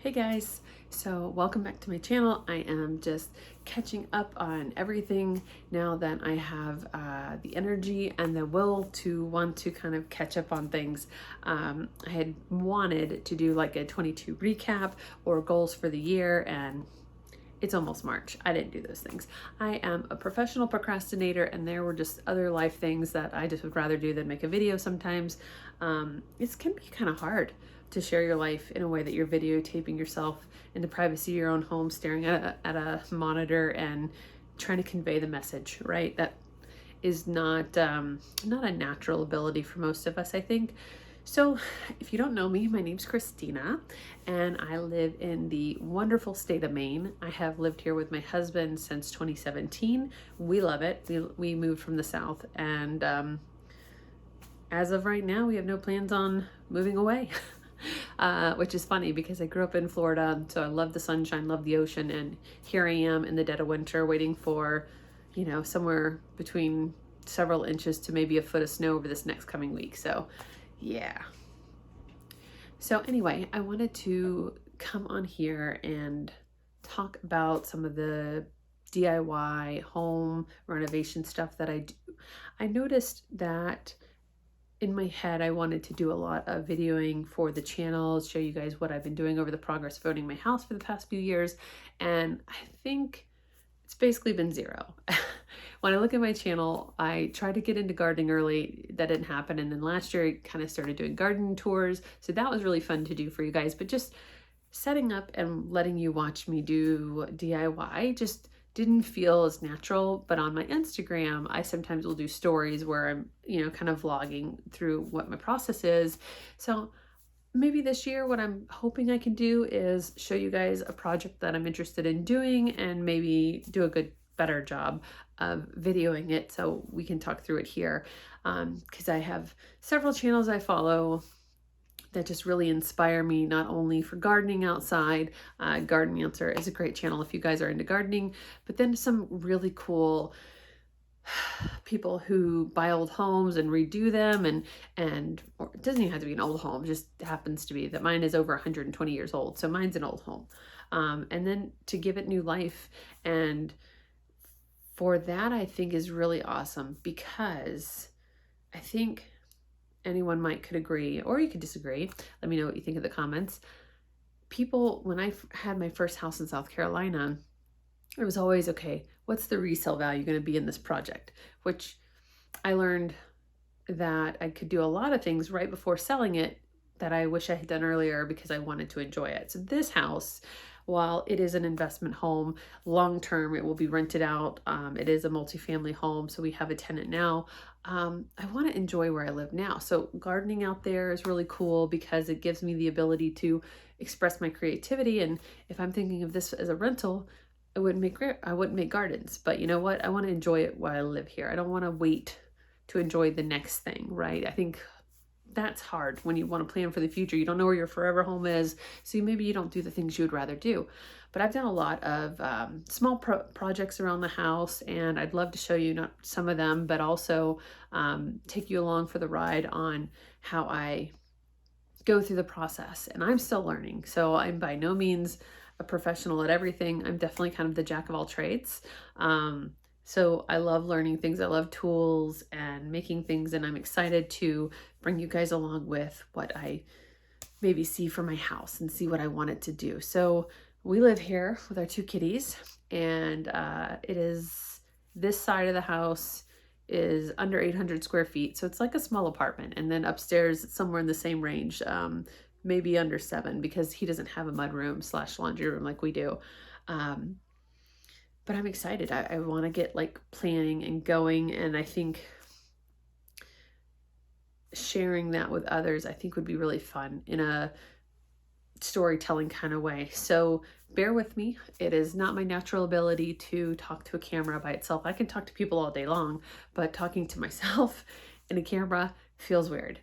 Hey guys, so welcome back to my channel. I am just catching up on everything now that I have the energy and the will to want to kind of catch up on things. I had wanted to do like a 22 recap or goals for the year, and it's almost March. I didn't do those things. I am a professional procrastinator, and there were just other life things that I just would rather do than make a video sometimes. It can be kind of hard to share your life in a way that you're videotaping yourself in the privacy of your own home, staring at a monitor and trying to convey the message, right? That is not a natural ability for most of us, I think. So if you don't know me, my name's Christina, and I live in the wonderful state of Maine. I have lived here with my husband since 2017. We love it. We moved from the South, and as of right now, we have no plans on moving away. Which is funny because I grew up in Florida, so I love the sunshine, love the ocean, and here I am in the dead of winter waiting for, somewhere between several inches to maybe a foot of snow over this next coming week. So yeah. So anyway, I wanted to come on here and talk about some of the DIY home renovation stuff that I do. I noticed that in my head, I wanted to do a lot of videoing for the channel, show you guys what I've been doing over the progress of owning my house for the past few years. And I think it's basically been zero. When I look at my channel, I tried to get into gardening early. That didn't happen. And then last year, I kind of started doing garden tours. So that was really fun to do for you guys. But just setting up and letting you watch me do DIY just didn't feel as natural. But on my Instagram, I sometimes will do stories where I'm, kind of vlogging through what my process is. So maybe this year, what I'm hoping I can do is show you guys a project that I'm interested in doing and maybe do a better job of videoing it so we can talk through it here. Because I have several channels I follow that just really inspire me, not only for gardening outside. Garden Answer is a great channel if you guys are into gardening, but then some really cool people who buy old homes and redo them, and or it doesn't even have to be an old home, just happens to be that mine is over 120 years old, so mine's an old home, and then to give it new life. And for that, I think is really awesome, because I think anyone could agree, or you could disagree. Let me know what you think in the comments. People, when I had my first house in South Carolina, it was always, okay, what's the resale value going to be in this project? Which I learned that I could do a lot of things right before selling it that I wish I had done earlier because I wanted to enjoy it. So this house, while it is an investment home, long-term, it will be rented out. It is a multifamily home, so we have a tenant now. I want to enjoy where I live now. So gardening out there is really cool because it gives me the ability to express my creativity. And if I'm thinking of this as a rental, I wouldn't make gardens. But you know what? I want to enjoy it while I live here. I don't want to wait to enjoy the next thing, right? I think that's hard when you want to plan for the future. You don't know where your forever home is, so maybe you don't do the things you would rather do. But I've done a lot of small projects around the house, and I'd love to show you not some of them, but also take you along for the ride on how I go through the process. And I'm still learning, so I'm by no means a professional at everything. I'm definitely kind of the jack of all trades. So I love learning things. I love tools and making things, and I'm excited to bring you guys along with what I maybe see for my house and see what I want it to do. So we live here with our two kitties, and it is, this side of the house is under 800 square feet. So it's like a small apartment. And then upstairs, it's somewhere in the same range, maybe under 7, because he doesn't have a mudroom / laundry room like we do. But I'm excited. I want to get planning and going, and I think sharing that with others, I think would be really fun in a storytelling kind of way. So bear with me. It is not my natural ability to talk to a camera by itself. I can talk to people all day long, but talking to myself in a camera feels weird.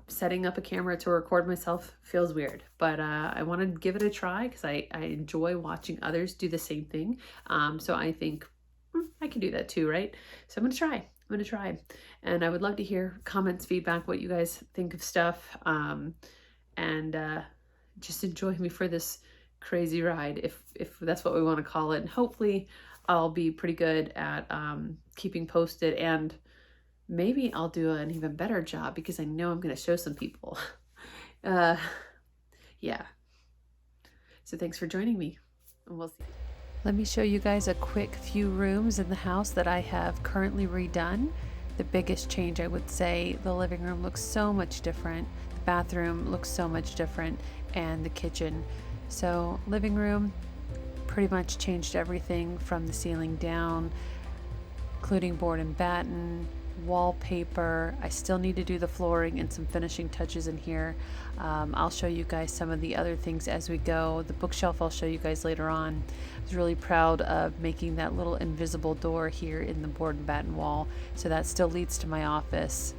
Setting up a camera to record myself feels weird, but I want to give it a try because I enjoy watching others do the same thing. So I think I can do that too, right? So I'm going to try. And I would love to hear comments, feedback, what you guys think of stuff. And just enjoy me for this crazy ride, if that's what we want to call it. And hopefully I'll be pretty good at keeping posted, and maybe I'll do an even better job because I know I'm going to show some people. Yeah. So thanks for joining me, and we'll see. Let me show you guys a quick few rooms in the house that I have currently redone. The biggest change, I would say, the living room looks so much different, the bathroom looks so much different, and the kitchen. So living room, pretty much changed everything from the ceiling down, including board and batten, wallpaper. I still need to do the flooring and some finishing touches in here. I'll show you guys some of the other things as we go. The bookshelf I'll show you guys later on. I was really proud of making that little invisible door here in the board and batten wall, so that still leads to my office.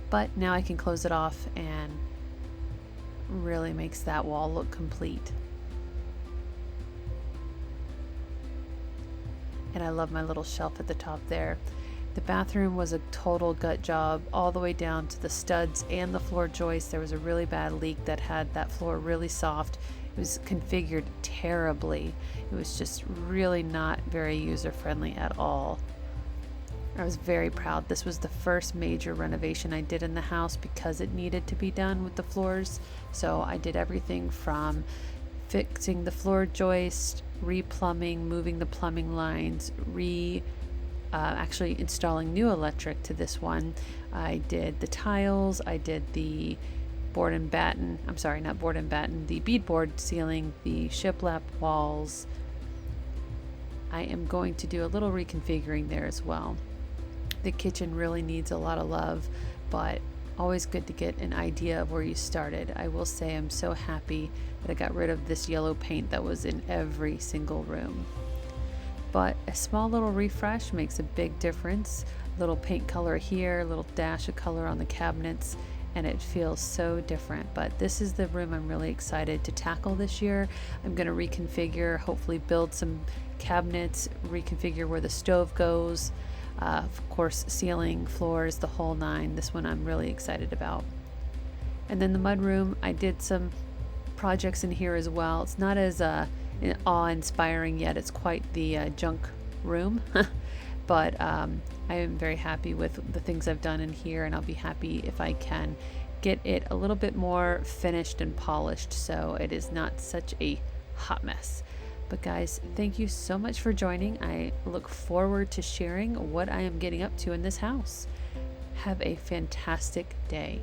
But now I can close it off and really makes that wall look complete. And I love my little shelf at the top there. The bathroom was a total gut job all the way down to the studs and the floor joist. There was a really bad leak that had that floor really soft. It was configured terribly. It was just really not very user-friendly at all. I was very proud. This was the first major renovation I did in the house because it needed to be done with the floors. So I did everything from fixing the floor joist, replumbing, moving the plumbing lines, actually installing new electric to this one. I did the tiles, I did the board and batten, I'm sorry, not board and batten, the beadboard ceiling, the shiplap walls. I am going to do a little reconfiguring there as well. The kitchen really needs a lot of love, but always good to get an idea of where you started. I will say I'm so happy that I got rid of this yellow paint that was in every single room. But a small little refresh makes a big difference. A little paint color here, a little dash of color on the cabinets, and it feels so different. But this is the room I'm really excited to tackle this year. I'm going to reconfigure, hopefully build some cabinets, reconfigure where the stove goes, of course ceiling, floors, the whole nine. This one I'm really excited about. And then the mudroom, I did some projects in here as well. It's not as awe-inspiring yet. It's quite the junk room, but I am very happy with the things I've done in here, and I'll be happy if I can get it a little bit more finished and polished so it is not such a hot mess. But guys, thank you so much for joining. I look forward to sharing what I am getting up to in this house. Have a fantastic day.